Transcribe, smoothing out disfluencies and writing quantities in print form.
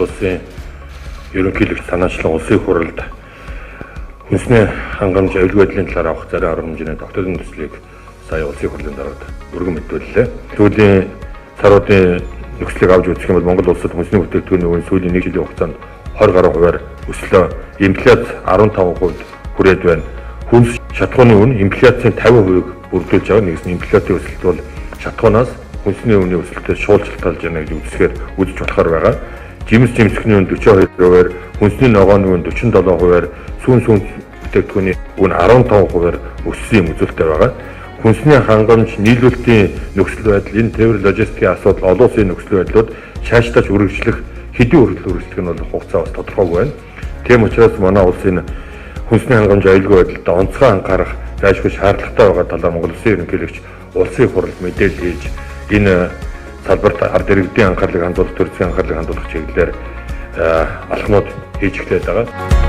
улсын ерөнхийлөгч санаачлан улсын хурлд хүнсний хангамж аюулгүй байдлын талаар авах зарим арга хэмжээний тогтоолын төслийг сая улсын хурлын дараад өргөн мэдүүллээ. Сүүлийн саруудын нөхцөлийг авч үзэх юм бол Монгол улсад хүнсний бүтээгдэхүүний үн сүүлийн 1 жилийн хугацаанд 20 гаруй хувиар өслөө. Инфляц 15% хүрээд байна. Хүнс шатхууны үн инфляцийн 50%-ийг бүрдүүлж байгаа. Нэгс нь инфляцийн өсөлт бол шатхуунаас хүнсний үнийн өсөлтөд шуулжилталж байна гэж үзсээр үзэж болохоор байгаа. Жимс жимсхний үн 42%-аар, хүнсний ногооны үн 47%-аар, сүүн бүтээгдэхүүний үн 15%-аар өссөн юм үзүүлэлттэй байгаа. Хүнсний хангамж, нийлүүлэлтийн нөхцөл байдал, энэ тээвэр логистикийн асуудал, олон улсын нөхцөл байдлууд цаашдаа үргэлжлэх, хэдийн үргэлжлэх нь бол хугацаа бас тодорхойгүй байна. Тийм учраас манай улсын хүнсний хангамж аюулгүй байдалд онцгой анхаарах зайлшгүй шаардлагатай байгаа талаар Монгол Улсын ерөнхийлөгч улсын хурлд мэдээлэл хийж энэ салбарт ард иргэдийн анхаарлыг хандуулах, төрөлхтний анхаарлыг хандуулах чиглэлээр алхмууд хийж эхлэх байгаа.